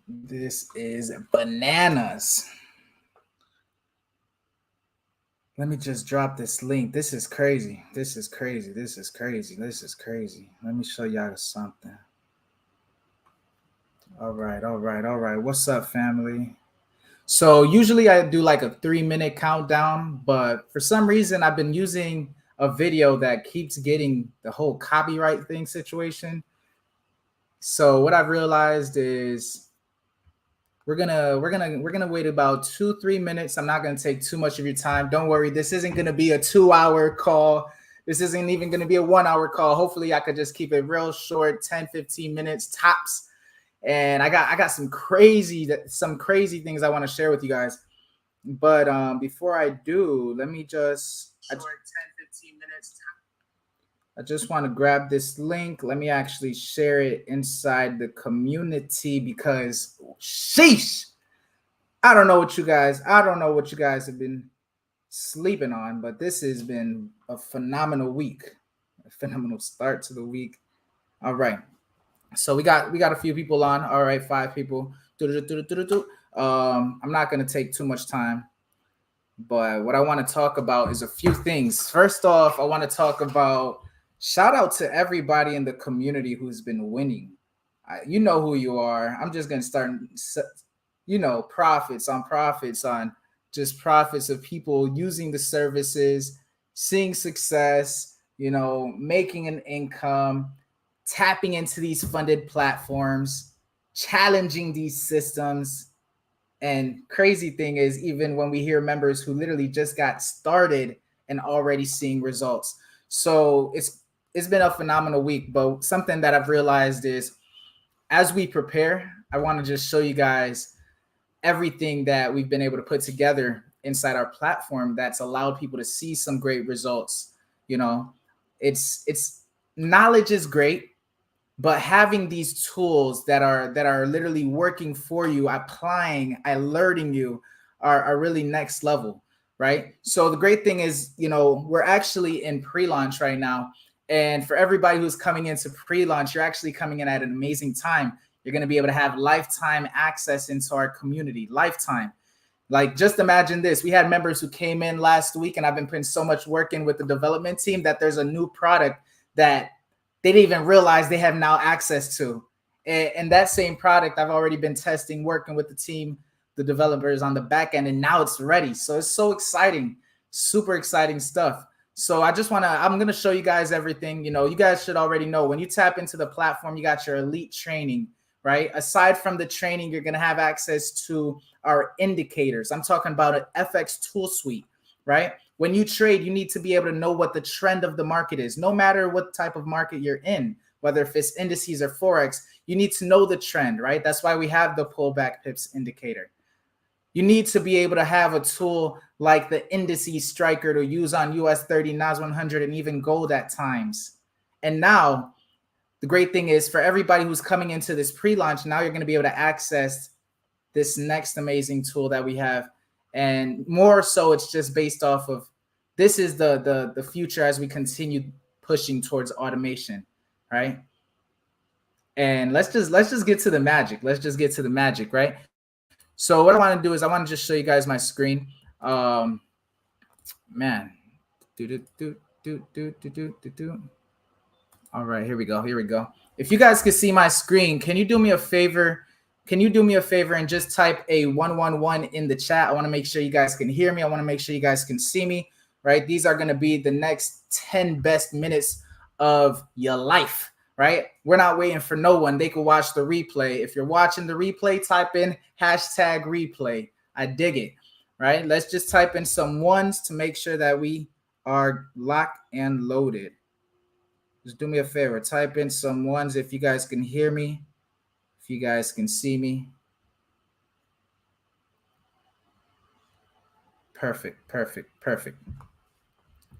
This is bananas. Let me just drop this link. This is crazy. This is crazy. This is crazy. This is crazy. Let me show y'all something. All right, all right, all right. What's up, family? So usually I do like a 3 minute countdown, but for some reason I've been using a video that keeps getting the whole copyright thing situation. So what I've realized is we're gonna wait about 2 3 minutes. I'm not gonna take too much of your time. Don't worry, this isn't gonna be a 2 hour call. This isn't even gonna be a 1 hour call. Hopefully I could just keep it real short, 10 15 minutes tops. And I got some crazy things I want to share with you guys. But before I do, let me just short 10 15 minutes. I just want to grab this link. Let me actually share it inside the community because sheesh. I don't know what you guys have been sleeping on, but this has been a phenomenal week. A phenomenal start to the week. All right. So we got a few people on. All right, 5 people. I'm not gonna take too much time, but what I want to talk about is a few things. First off, I want to talk about shout out to everybody in the community who's been winning. You know who you are. I'm just gonna start, profits on just profits of people using the services, seeing success, making an income, tapping into these funded platforms, challenging these systems. And crazy thing is, even when we hear members who literally just got started and already seeing results. So it's been a phenomenal week. But something that I've realized is as we prepare, I want to just show you guys everything that we've been able to put together inside our platform that's allowed people to see some great results. It's knowledge is great, but having these tools that are literally working for you, applying, alerting you, are really next level, right? So the great thing is, we're actually in pre-launch right now. And for everybody who's coming into pre-launch, you're actually coming in at an amazing time. You're going to be able to have lifetime access into our community. Lifetime. Like, just imagine this. We had members who came in last week, and I've been putting so much work in with the development team that there's a new product that they didn't even realize they have now access to. And that same product I've already been testing, working with the team, the developers on the back end, and now it's ready. So it's so exciting, super exciting stuff. So I'm going to show you guys everything. You guys should already know when you tap into the platform, you got your elite training, right? Aside from the training, you're going to have access to our indicators. I'm talking about an FX tool suite, right? When you trade, you need to be able to know what the trend of the market is, no matter what type of market you're in, whether if it's indices or Forex, you need to know the trend, right? That's why we have the pullback pips indicator. You need to be able to have a tool like the indices striker to use on US 30, NAS 100, and even gold at times. And now the great thing is for everybody who's coming into this pre-launch, now you're going to be able to access this next amazing tool that we have. And more so, it's just based off of this is the future as we continue pushing towards automation, right? And let's just get to the magic. Let's just get to the magic, right? So what I want to do is I want to just show you guys my screen. Man, All right, here we go. Here we go. If you guys can see my screen, can you do me a favor? Can you do me a favor and just type a 111 in the chat? I want to make sure you guys can hear me. I want to make sure you guys can see me, right? These are going to be the next 10 best minutes of your life, right? We're not waiting for no one. They can watch the replay. If you're watching the replay, type in #replay. I dig it, right? Let's just type in some ones to make sure that we are locked and loaded. Just do me a favor. Type in some ones if you guys can hear me. If you guys can see me. Perfect, perfect, perfect.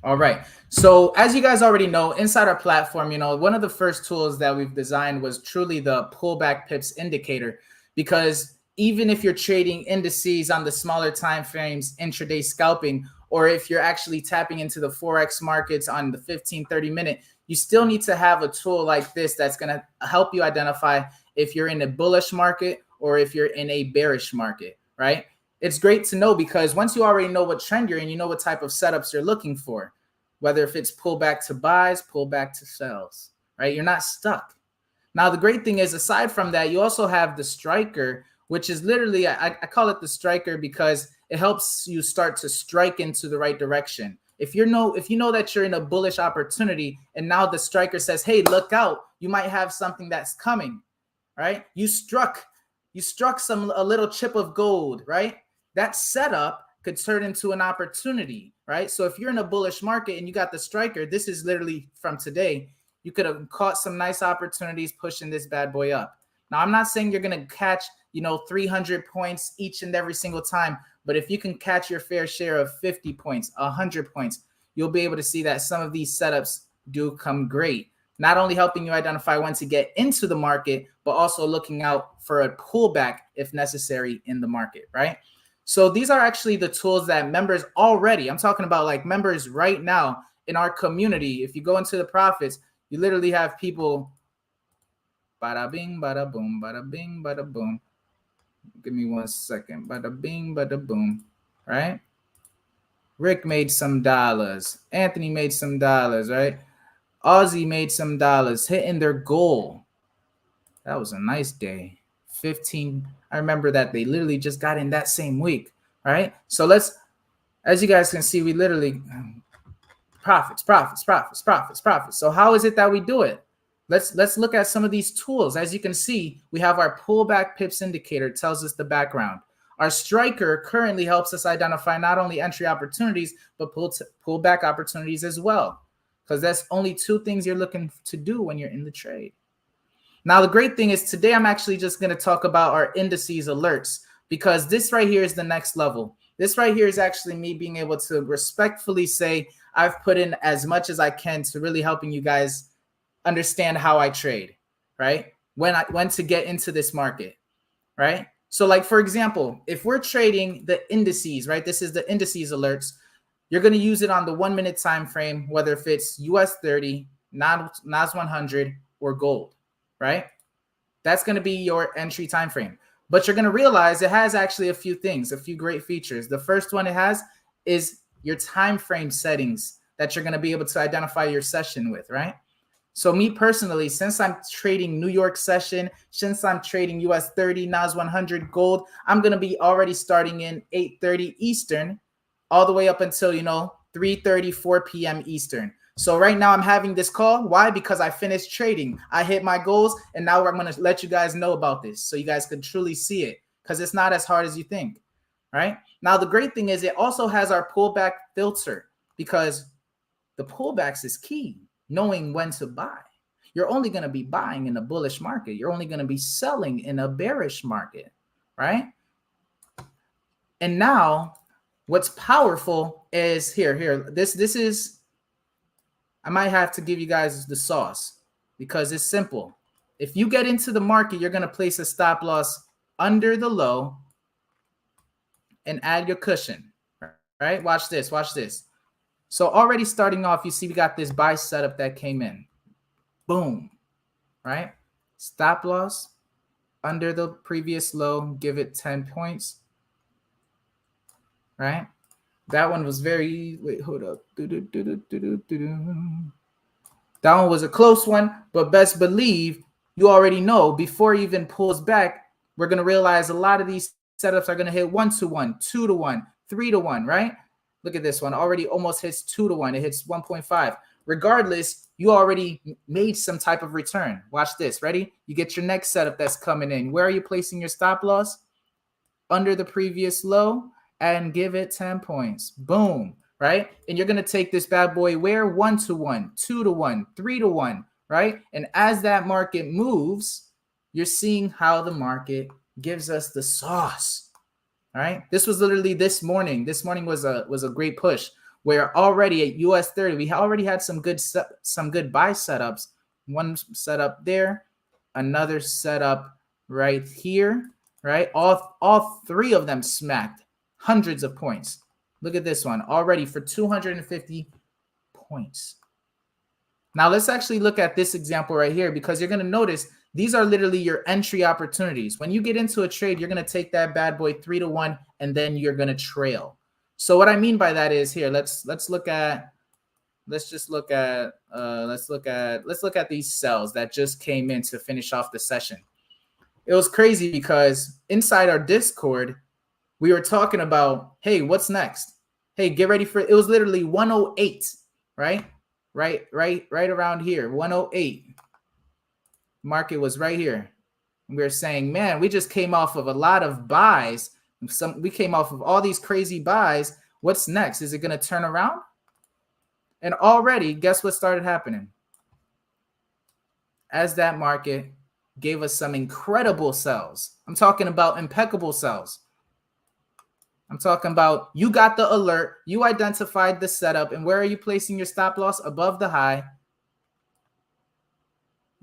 All right. So as you guys already know, inside our platform, one of the first tools that we've designed was truly the pullback pips indicator, because even if you're trading indices on the smaller time frames, intraday scalping, or if you're actually tapping into the Forex markets on the 15-30 minute, you still need to have a tool like this that's going to help you identify if you're in a bullish market or if you're in a bearish market, right? It's great to know because once you already know what trend you're in, you know what type of setups you're looking for, whether if it's pullback to buys, pullback to sells, right? You're not stuck. Now, the great thing is, aside from that, you also have the striker, which is literally, I call it the striker because it helps you start to strike into the right direction. If you know that you're in a bullish opportunity and now the striker says, hey, look out, you might have something that's coming, right? You struck a little chip of gold, right? That setup could turn into an opportunity, right? So if you're in a bullish market and you got the striker, this is literally from today, you could have caught some nice opportunities pushing this bad boy up. Now, I'm not saying you're going to catch, 300 points each and every single time, but if you can catch your fair share of 50 points, 100 points, you'll be able to see that some of these setups do come great. Not only helping you identify when to get into the market, but also looking out for a pullback if necessary in the market, right? So these are actually the tools that members already, I'm talking about like members right now in our community. If you go into the profits, you literally have people, bada bing, bada boom, bada bing, bada boom. Give me 1 second. Bada bing, bada boom, right? Rick made some dollars. Anthony made some dollars, right? Aussie made some dollars, hitting their goal. That was a nice day. 15. I remember that they literally just got in that same week, right? So let's, as you guys can see, we literally profits. So how is it that we do it? Let's look at some of these tools. As you can see, we have our pullback pips indicator. It tells us the background. Our striker currently helps us identify not only entry opportunities, but pullback opportunities as well, because that's only two things you're looking to do when you're in the trade. Now, the great thing is today I'm actually just going to talk about our indices alerts, because this right here is the next level. This right here is actually me being able to respectfully say I've put in as much as I can to really helping you guys understand how I trade, right? When to get into this market, right? So like, for example, if we're trading the indices, right? This is the indices alerts. You're going to use it on the 1 minute time frame, whether if it's US 30, NAS 100, or gold, right? That's going to be your entry time frame. But you're going to realize it has actually a few things, a few great features. The first one it has is your time frame settings that you're going to be able to identify your session with, right? So me personally, since I'm trading New York session, since I'm trading US 30, NAS 100, gold, I'm going to be already starting in 8:30 Eastern all the way up until, 3:30, 4 p.m. Eastern. So right now I'm having this call. Why? Because I finished trading. I hit my goals, and now I'm going to let you guys know about this so you guys can truly see it, because it's not as hard as you think, right? Now, the great thing is it also has our pullback filter, because the pullbacks is key. Knowing when to buy. You're only going to be buying in a bullish market. You're only going to be selling in a bearish market, right? And now what's powerful is here. This is, I might have to give you guys the sauce because it's simple. If you get into the market, you're going to place a stop loss under the low and add your cushion, right? Watch this. So already starting off, you see we got this buy setup that came in. Boom, right? Stop loss under the previous low, give it 10 points, right? That one was very, wait, hold up. That one was a close one, but best believe you already know before it even pulls back, we're going to realize a lot of these setups are going to hit 1-to-1, 2-to-1, 3-to-1, right? Look at this one, already almost hits 2-to-1. It hits 1.5. Regardless, you already made some type of return. Watch this. Ready? You get your next setup that's coming in. Where are you placing your stop loss? Under the previous low, and give it 10 points. Boom. Right? And you're going to take this bad boy where? 1-to-1, 2-to-1, 3-to-1. Right? And as that market moves, you're seeing how the market gives us the sauce. All right. This was literally this morning. This morning was a great push where already at US 30, we already had some good buy setups. One setup there, another setup right here, right? All three of them smacked hundreds of points. Look at this one already for 250 points. Now let's actually look at this example right here, because you're going to notice These are literally your entry opportunities. When you get into a trade, you're going to take that bad boy 3-1, and then you're going to trail. So what I mean by that is here, let's look at these cells that just came in to finish off the session. It was crazy because inside our Discord, we were talking about, hey, what's next? Hey, get ready for it. It was literally 108, right? Right around here, 108. Market was right here. We were saying, man, we just came off of a lot of buys. We came off of all these crazy buys. What's next? Is it going to turn around? And already, guess what started happening? As that market gave us some incredible sells. I'm talking about impeccable sells. I'm talking about you got the alert, you identified the setup, and where are you placing your stop loss? Above the high.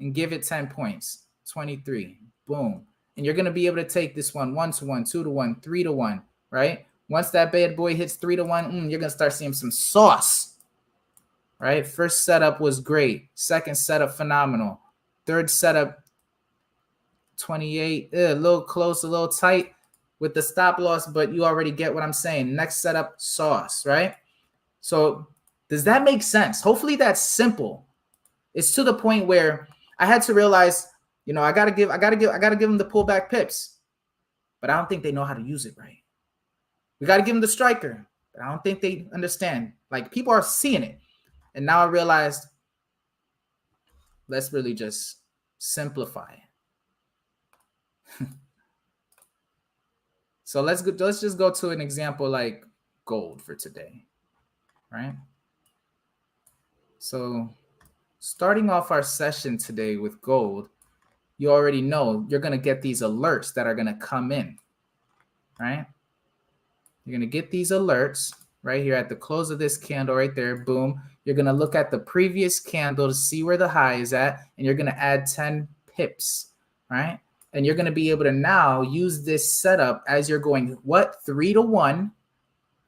And give it 10 points, 23, boom. And you're going to be able to take this one 1-1, 2-1, 3-1, right? Once that bad boy hits 3-1, you're going to start seeing some sauce, right? First setup was great. Second setup, phenomenal. Third setup, 28, a little close, a little tight with the stop loss, but you already get what I'm saying. Next setup, sauce, right? So does that make sense? Hopefully that's simple. It's to the point where I had to realize, I gotta give them the pullback pips, but I don't think they know how to use it right. We gotta give them the striker, but I don't think they understand. Like, people are seeing it, and now I realized, let's really just simplify it. So let's just go to an example like gold for today, right? So starting off our session today with gold, you already know you're going to get these alerts that are going to come in, right? You're going to get these alerts right here at the close of this candle right there. Boom. You're going to look at the previous candle to see where the high is at, and you're going to add 10 pips, right? And you're going to be able to now use this setup as you're going, 3-1,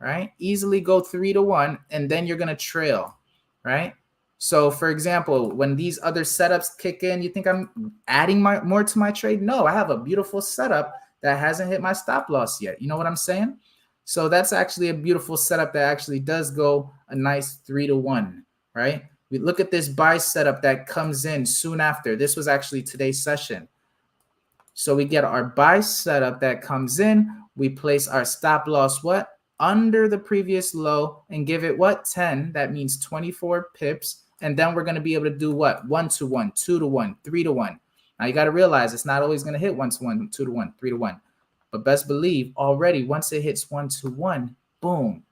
right? Easily go 3-1, and then you're going to trail, right? So, for example, when these other setups kick in, you think I'm adding more to my trade? No, I have a beautiful setup that hasn't hit my stop loss yet. You know what I'm saying? So that's actually a beautiful setup that actually does go a nice 3-1, right? We look at this buy setup that comes in soon after. This was actually today's session. So we get our buy setup that comes in. We place our stop loss under the previous low and give it 10. That means 24 pips. And then we're going to be able to do 1-1, 2-1, 3-1. Now you got to realize it's not always going to hit 1-1, 2-1, 3-1. But best believe already once it hits 1-1, boom,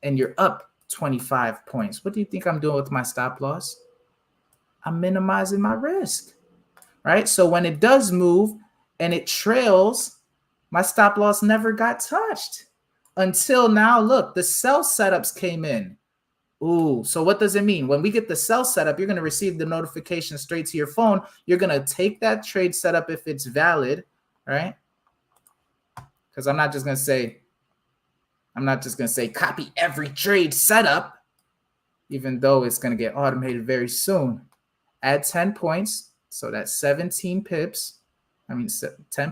and you're up 25 points. What do you think I'm doing with my stop loss? I'm minimizing my risk, right? So when it does move and it trails, my stop loss never got touched until now. Look, the sell setups came in. Ooh, so what does it mean? When we get the sell setup, you're going to receive the notification straight to your phone. You're going to take that trade setup if it's valid, right? Because I'm not just going to say copy every trade setup, even though it's going to get automated very soon. Add 10 points. So that's 17 pips. 10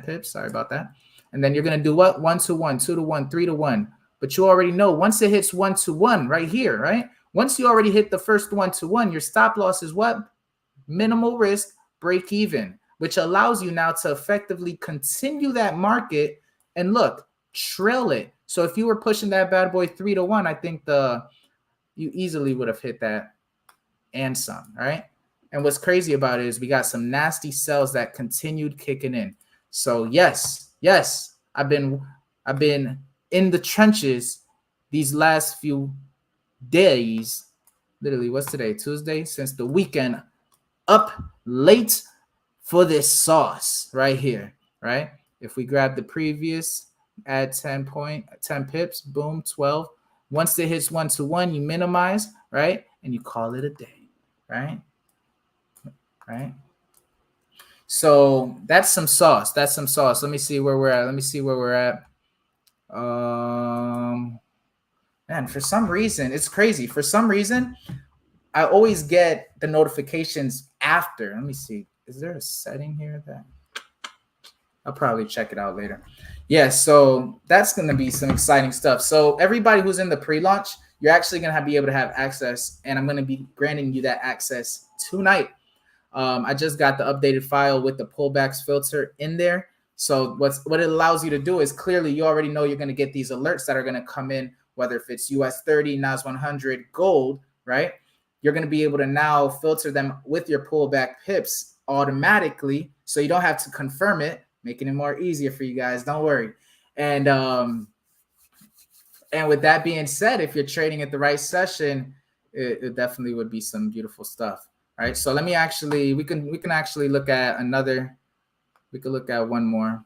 pips. Sorry about that. And then you're going to do 1-1, 2-1, 3-1. But you already know once it hits 1-1 right here, right? Once you already hit the first 1-1, your stop loss is minimal risk, break even, which allows you now to effectively continue that market and look, trail it. So if you were pushing that bad boy 3-1, I think you easily would have hit that and some, right? And what's crazy about it is we got some nasty sells that continued kicking in. So yes, I've been in the trenches these last few days. Literally, what's today? Tuesday? Since the weekend, up late for this sauce right here, right? If we grab the previous, add 10 pips, boom, 12. Once it hits 1-1, you minimize, right? And you call it a day, right? Right? So that's some sauce. Let me see where we're at. Man, for some reason, it's crazy. For some reason, I always get the notifications after. Let me see. is there a setting here that I'll probably check it out later. Yeah, so that's going to be some exciting stuff. So everybody who's in the pre-launch, you're actually going to be able to have access, and I'm going to be granting you that access tonight. I just got the updated file with the pullbacks filter in there. So what it allows you to do is clearly you already know you're going to get these alerts that are going to come in, whether if it's US 30, NAS 100, gold, right? You're going to be able to now filter them with your pullback pips automatically, so you don't have to confirm it, making it more easier for you guys. Don't worry. And with that being said, if you're trading at the right session, it definitely would be some beautiful stuff. All right, so let me actually, we can actually look at another, we could look at one more.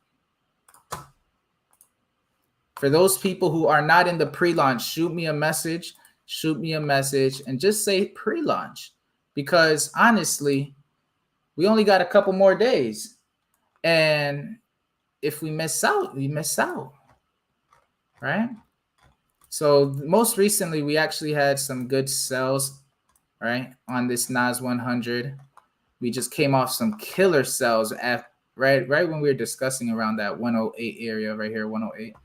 For those people who are not in the pre-launch, shoot me a message and just say pre-launch, because honestly, we only got a couple more days. And if we miss out, we miss out, right? So most recently, we actually had some good sells, right, on this NAS 100. We just came off some killer sells at right when we were discussing around that 108 area right here, 108,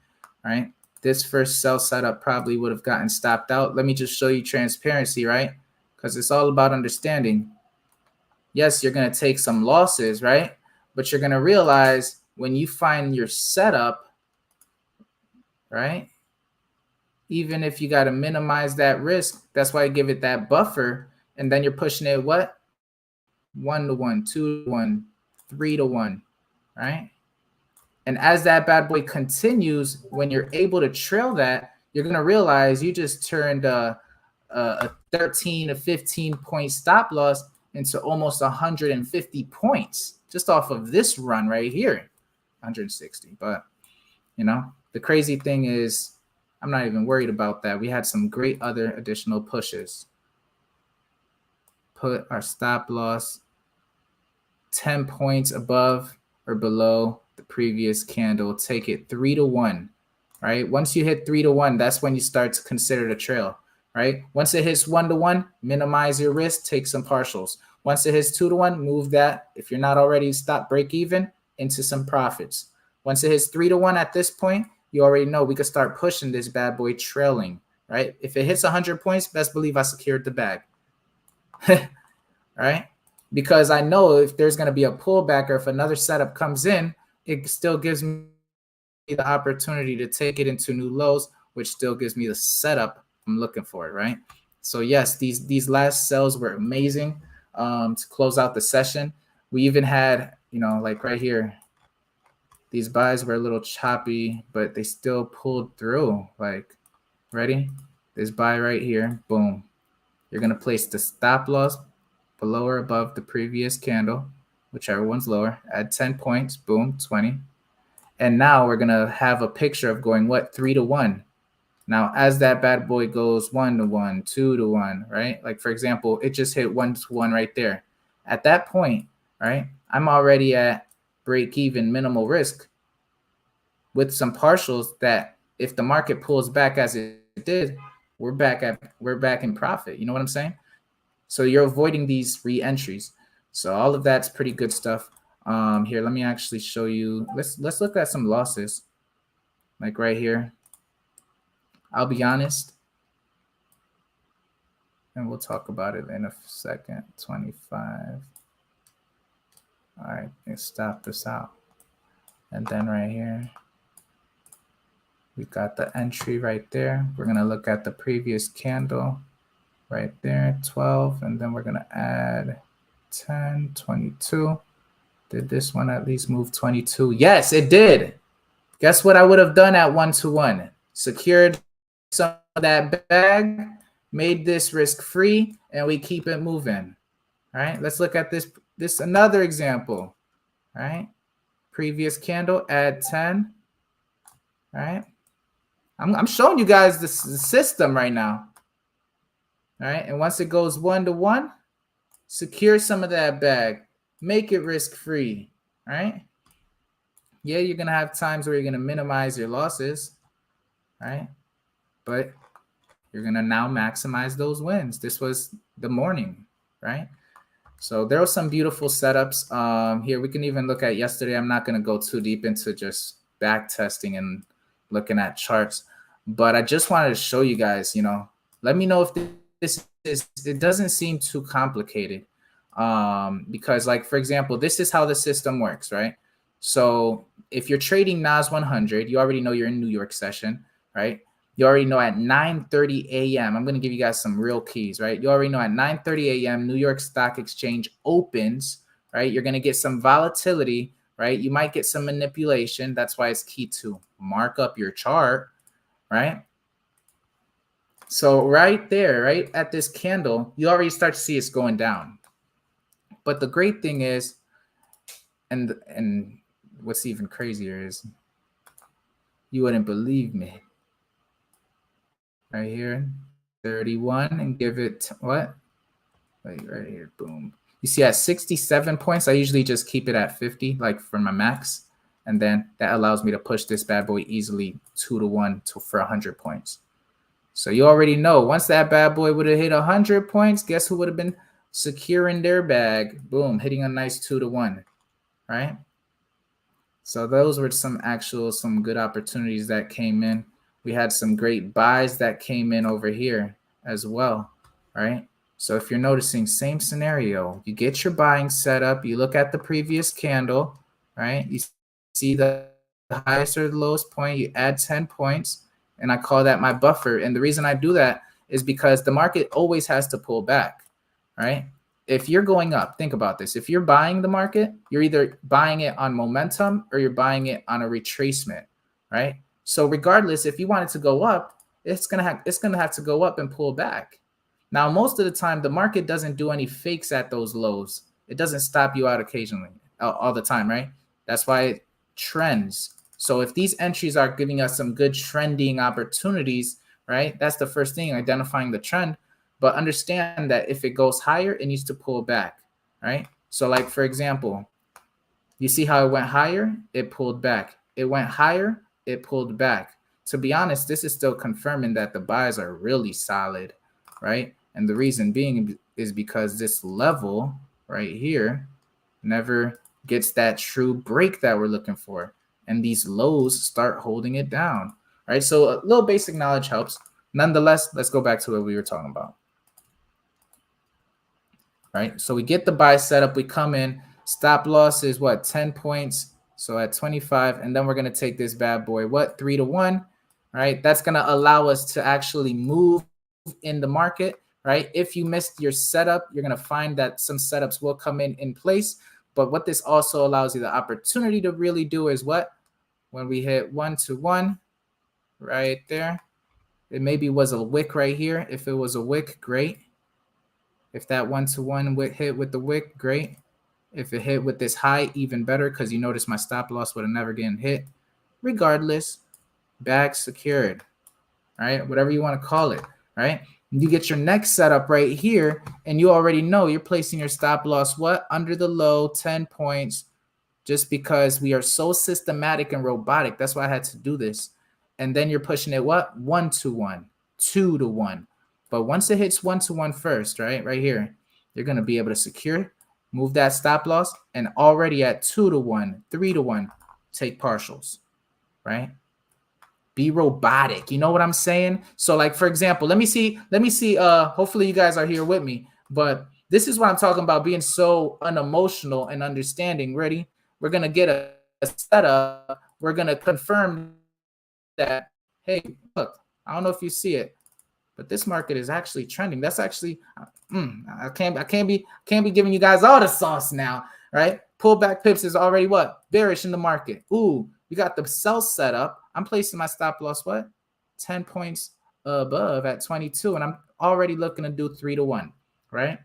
right? This first sell setup probably would have gotten stopped out. Let me just show you transparency, right? Because it's all about understanding. Yes, you're going to take some losses, right? But you're going to realize when you find your setup, right? Even if you got to minimize that risk, that's why I give it that buffer. And then you're pushing it what? 1-to-1, 2-to-1, 3-to-1, right? And as that bad boy continues, when you're able to trail that, you're going to realize you just turned a 13 to 15 point stop loss into almost 150 points just off of this run right here, 160. But, you know, the crazy thing is I'm not even worried about that. We had some great other additional pushes. Put our stop loss 10 points above or below the previous candle. Take it 3-to-1, right? Once you hit 3-to-1, that's when you start to consider the trail, right? Once it hits 1-to-1, minimize your risk, take some partials. Once it hits 2-to-1, move that, if you're not already stop break even, into some profits. Once it hits 3-to-1 at this point, you already know we could start pushing this bad boy trailing, right? If it hits 100 points, best believe I secured the bag. Right? Because I know if there's going to be a pullback or if another setup comes in, it still gives me the opportunity to take it into new lows, which still gives me the setup I'm looking for, right? So yes, these last sells were amazing to close out the session. We even had, you know, like right here, these buys were a little choppy, but they still pulled through. Like, ready? This buy right here, boom. You're going to place the stop loss below or above the previous candle, whichever one's lower, add 10 points, boom, 20. And now we're going to have a picture of going, what, 3-to-1. Now, as that bad boy goes 1-to-1, 2-to-1, right? Like, for example, it just hit 1-to-1 right there. At that point, right, I'm already at break even minimal risk with some partials that if the market pulls back as it did, we're back in profit. You know what I'm saying? So you're avoiding these re-entries. So all of that's pretty good stuff. Here, let me actually show you. Let's look at some losses. Like right here. I'll be honest. And we'll talk about it in a second. 25. All right, let's stop this out. And then right here, we got the entry right there. We're going to look at the previous candle right there, 12. And then we're going to add 10, 22. Did this one at least move 22? Yes, it did. Guess what I would have done at 1-to-1? Secured some of that bag, made this risk-free, and we keep it moving. All right, let's look at this another example. All right, previous candle, add 10. All right, I'm showing you guys the system right now. All right, and once it goes 1-to-1, secure some of that bag, make it risk-free. All right. Yeah, you're gonna have times where you're gonna minimize your losses, right? But you're gonna now maximize those wins. This was the morning, right? So there were some beautiful setups. Here we can even look at yesterday. I'm not going to go too deep into just back testing and looking at charts, but I just wanted to show you guys, let me know if this is, it doesn't seem too complicated. Because like, for example, this is how the system works, right? So if you're trading NAS 100, you already know you're in New York session, right? You already know at 9:30 a.m. I'm going to give you guys some real keys, right? You already know at 9:30 a.m. New York Stock Exchange opens, right? You're going to get some volatility, right? You might get some manipulation. That's why it's key to mark up your chart, right? So right there, right at this candle, you already start to see it's going down. But the great thing is, and what's even crazier is, you wouldn't believe me. Right here, 31, and give it what? Wait, right here, boom. You see at 67 points, I usually just keep it at 50, like for my max. And then that allows me to push this bad boy easily 2-to-1 for 100 points. So you already know, once that bad boy would have hit 100 points, guess who would have been securing their bag? Boom, hitting a nice 2-to-1, right? So those were some good opportunities that came in. We had some great buys that came in over here as well, right? So if you're noticing, same scenario, you get your buying set up, you look at the previous candle, right? You see the highest or the lowest point, you add 10 points, and I call that my buffer. And the reason I do that is because the market always has to pull back, right? If you're going up, think about this. If you're buying the market, you're either buying it on momentum or you're buying it on a retracement, right? So regardless, if you want it to go up, it's gonna have to go up and pull back. Now, most of the time, the market doesn't do any fakes at those lows. It doesn't stop you out occasionally, all the time, right? That's why it trends. So if these entries are giving us some good trending opportunities, right? That's the first thing, identifying the trend. But understand that if it goes higher, it needs to pull back, right? So like, for example, you see how it went higher? It pulled back. It went higher, it pulled back. To be honest, this is still confirming that the buys are really solid, right? And the reason being is because this level right here never gets that true break that we're looking for. And these lows start holding it down, right? So a little basic knowledge helps. Nonetheless, let's go back to what we were talking about. Right? So we get the buy setup, we come in, stop loss is what, 10 points. So at 25, and then we're going to take this bad boy, what, 3-to-1, right? That's going to allow us to actually move in the market, right? If you missed your setup, you're going to find that some setups will come in place. But what this also allows you the opportunity to really do is what? When we hit 1-to-1 right there, it maybe was a wick right here. If it was a wick, great. If that 1-to-1 hit with the wick, great. If it hit with this high, even better, because you notice my stop loss would have never gotten hit. Regardless, bag secured, right? Whatever you want to call it, right? You get your next setup right here, and you already know you're placing your stop loss, what? Under the low, 10 points, just because we are so systematic and robotic. That's why I had to do this. And then you're pushing it, what? 1-to-1, 2-to-1. But once it hits 1-to-1 first, right here, you're going to be able to secure, move that stop loss, and already at 2-to-1, 3-to-1, take partials, right? Be robotic. You know what I'm saying? So like, for example, let me see, hopefully you guys are here with me, but this is what I'm talking about, being so unemotional and understanding. Ready? We're going to get a setup. We're going to confirm that, hey, look, I don't know if you see it, but this market is actually trending. That's actually, I can't be giving you guys all the sauce now, right? Pullback pips is already what? Bearish in the market. Ooh, we got the sell set up. I'm placing my stop loss, what? 10 points above at 22, and I'm already looking to do 3-to-1, right?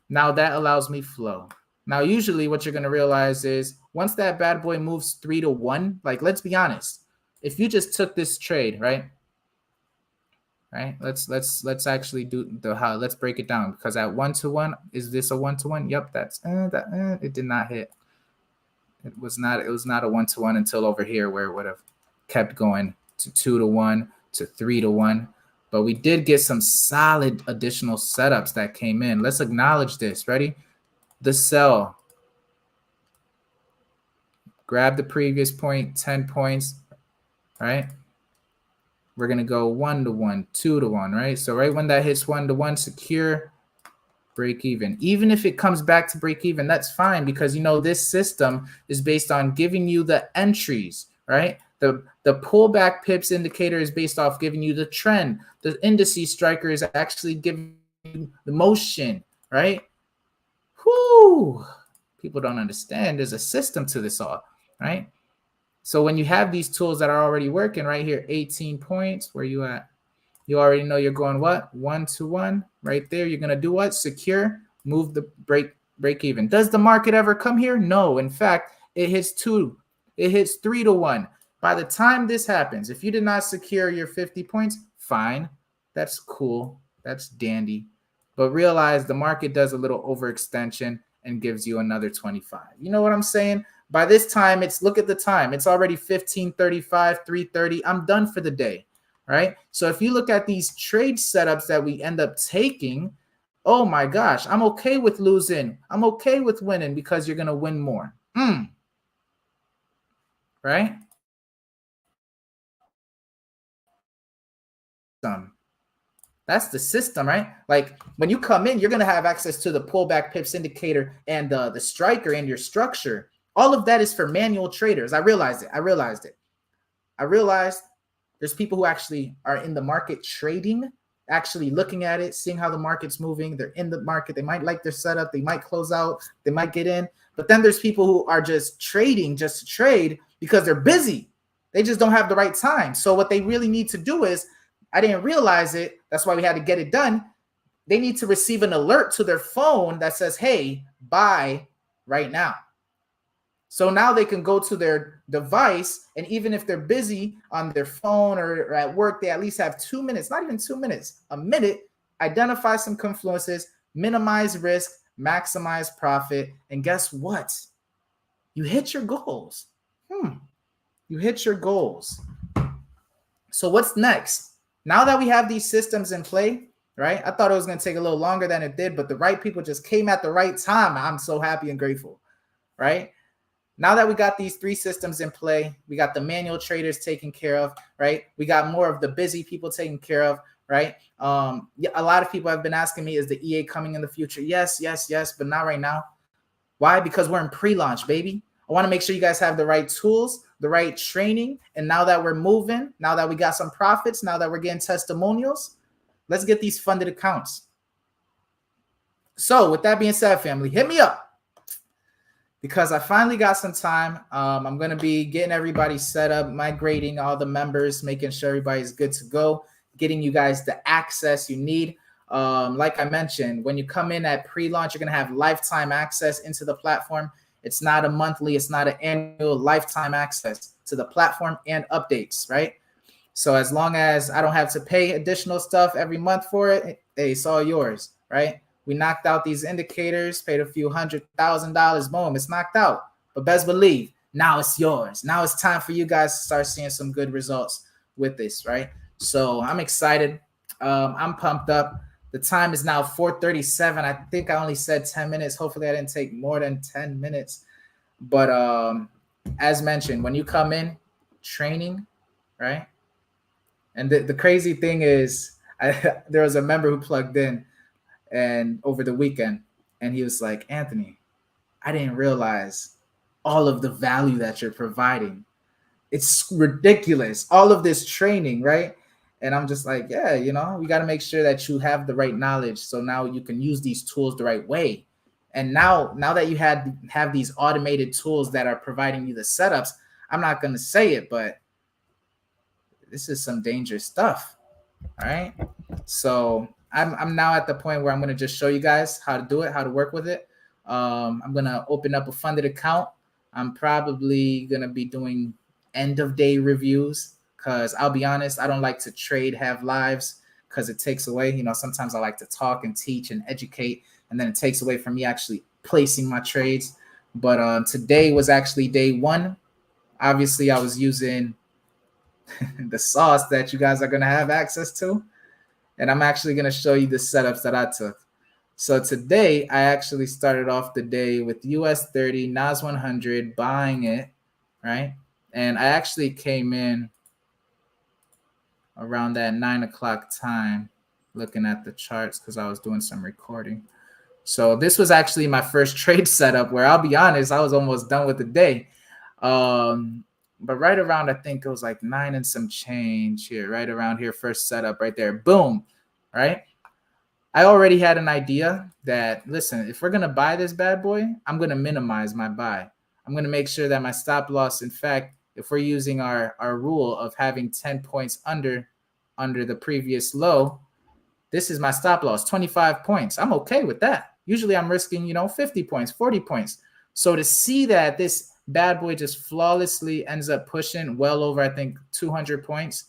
Now that allows me flow. Now, usually what you're going to realize is once that bad boy moves 3-to-1, like, let's be honest, if you just took this trade, right? Let's actually do the how. Let's break it down, because at 1-to-1, is this a 1-to-1? Yep, that's it did not hit. It was not a 1-to-1 until over here, where it would have kept going to 2-to-1 to 3-to-1. But we did get some solid additional setups that came in. Let's acknowledge this. Ready? the sell. Grab the previous point, 10 points, right? We're going to go 1 to 1, 2 to 1, right? So right when that hits 1 to 1, secure, break even. Even if it comes back to break even, that's fine, because, you know, this system is based on giving you the entries, right? The pullback pips indicator is based off giving you the trend. The indices striker is actually giving you the motion, right? Whoo! People don't understand. There's a system to this all, right? So when you have these tools that are already working right here, 18 points, where you at? You already know you're going what? 1 to 1 right there. You're going to do what? Secure, move the break even. Does the market ever come here? No. In fact, it hits 2. It hits 3 to 1. By the time this happens, if you did not secure your 50 points, fine. That's cool. That's dandy. But realize the market does a little overextension and gives you another 25. You know what I'm saying? By this time, look at the time. It's already 15:35, 3:30. I'm done for the day, right? So if you look at these trade setups that we end up taking, oh my gosh, I'm okay with losing. I'm okay with winning, because you're going to win more. Right? That's the system, right? Like when you come in, you're going to have access to the pullback pips indicator and the striker and your structure. All of that is for manual traders. I realized it. I realized there's people who actually are in the market trading, actually looking at it, seeing how the market's moving. They're in the market. They might like their setup. They might close out. They might get in. But then there's people who are just trading just to trade because they're busy. They just don't have the right time. So what they really need to do is, I didn't realize it. That's why we had to get it done. They need to receive an alert to their phone that says, hey, buy right now. So now they can go to their device, and even if they're busy on their phone or at work, they at least have 2 minutes, not even 2 minutes, a minute, identify some confluences, minimize risk, maximize profit. And guess what? You hit your goals. You hit your goals. So what's next? Now that we have these systems in play, right? I thought it was going to take a little longer than it did, but the right people just came at the right time. I'm so happy and grateful, right? Now that we got these 3 systems in play, we got the manual traders taken care of, right? We got more of the busy people taken care of, right? A lot of people have been asking me, is the EA coming in the future? Yes, but not right now. Why? Because we're in pre-launch, baby. I want to make sure you guys have the right tools, the right training. And now that we're moving, now that we got some profits, now that we're getting testimonials, let's get these funded accounts. So with that being said, family, hit me up, because I finally got some time. I'm going to be getting everybody set up, migrating all the members, making sure everybody's good to go, getting you guys the access you need. Like I mentioned, when you come in at pre-launch, you're going to have lifetime access into the platform. It's not a monthly, it's not an annual, lifetime access to the platform and updates, right? So as long as I don't have to pay additional stuff every month for it, hey, it's all yours, right? We knocked out these indicators, paid a few $100,000, boom, it's knocked out. But best believe, now it's yours. Now it's time for you guys to start seeing some good results with this, right? So I'm excited. I'm pumped up. The time is now 4:37. I think I only said 10 minutes. Hopefully I didn't take more than 10 minutes. But as mentioned, when you come in training, right? And the crazy thing is, there was a member who plugged in and over the weekend, and he was like, Anthony, I didn't realize all of the value that you're providing. It's ridiculous. All of this training, right? And I'm just like, yeah, you know, we got to make sure that you have the right knowledge, so now you can use these tools the right way. And now that you have these automated tools that are providing you the setups, I'm not going to say it, but this is some dangerous stuff. All right. So I'm now at the point where I'm going to just show you guys how to do it, how to work with it. I'm going to open up a funded account. I'm probably going to be doing end of day reviews, because I'll be honest, I don't like to trade, have lives, because it takes away, you know, sometimes I like to talk and teach and educate, and then it takes away from me actually placing my trades. But today was actually day 1. Obviously, I was using the sauce that you guys are going to have access to. And I'm actually going to show you the setups that I took. So today I actually started off the day with US 30, NAS 100, buying it, right? And I actually came in around that 9 o'clock time looking at the charts because I was doing some recording. So this was actually my first trade setup where I'll be honest, I was almost done with the day. But right around, I think it was like 9 and some change here, right around here, first setup right there. Boom, right? I already had an idea that, listen, if we're going to buy this bad boy, I'm going to minimize my buy. I'm going to make sure that my stop loss, in fact, if we're using our rule of having 10 points under the previous low, this is my stop loss, 25 points. I'm okay with that. Usually I'm risking, 50 points, 40 points. So to see that this bad boy just flawlessly ends up pushing well over, I think, 200 points,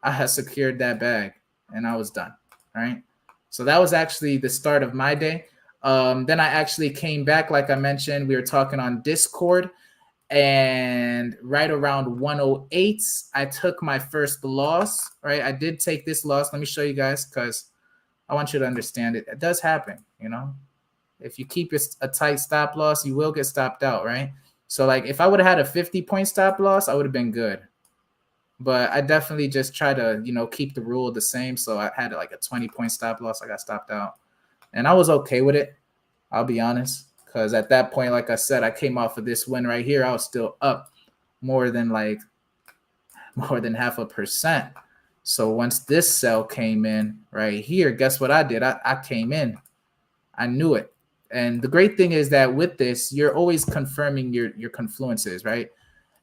I had secured that bag and I was done. Right. So that was actually the start of my day. Then I actually came back, like I mentioned, we were talking on Discord, and right around 108, I took my first loss, right? I did take this loss. Let me show you guys because I want you to understand it. It does happen, If you keep a tight stop loss, you will get stopped out, right? So like if I would have had a 50-point stop loss, I would have been good. But I definitely just try to, keep the rule the same. So I had like a 20-point stop loss. I got stopped out. And I was okay with it, I'll be honest. Because at that point, like I said, I came off of this win right here. I was still up more than 0.5%. So once this sell came in right here, guess what I did? I came in. I knew it. And the great thing is that with this, you're always confirming your confluences, right?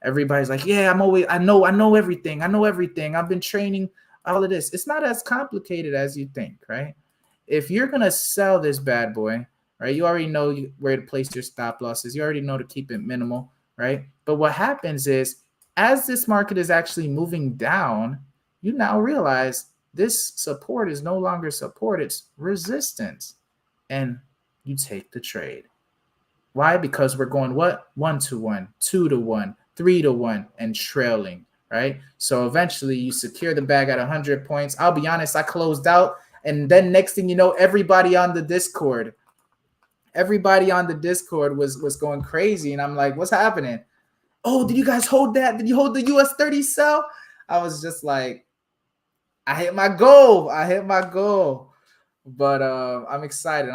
Everybody's like, yeah, I know everything. I know everything. I've been training all of this. It's not as complicated as you think, right? If you're going to sell this bad boy, right, you already know where to place your stop losses. You already know to keep it minimal, right? But what happens is as this market is actually moving down, you now realize this support is no longer support, it's resistance. And you take the trade. Why? Because we're going what? 1-1, 2-1, 3-1, and trailing, right? So eventually you secure the bag at 100 points. I'll be honest, I closed out. And then next thing you know, everybody on the Discord was going crazy. And I'm like, what's happening? Oh, did you guys hold that? Did you hold the US 30 sell? I was just like, I hit my goal. But I'm excited.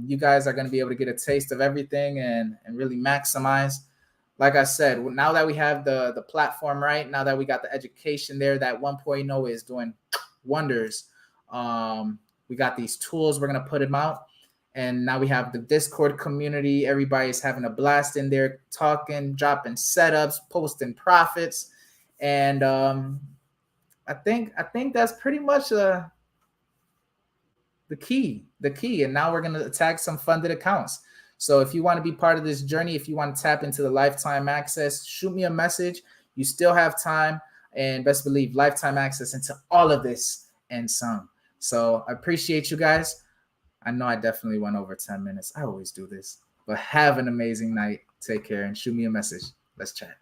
You guys are going to be able to get a taste of everything and really maximize. Like I said, now that we have the platform right, now that we got the education there, that 1.0 is doing wonders. We got these tools. We're going to put them out. And now we have the Discord community. Everybody's having a blast in there, talking, dropping setups, posting profits. And I think that's pretty much the key. And now we're going to attack some funded accounts. So if you want to be part of this journey, if you want to tap into the lifetime access, shoot me a message. You still have time, and best believe lifetime access into all of this and some. So I appreciate you guys. I know I definitely went over 10 minutes. I always do this, but have an amazing night. Take care and shoot me a message. Let's chat.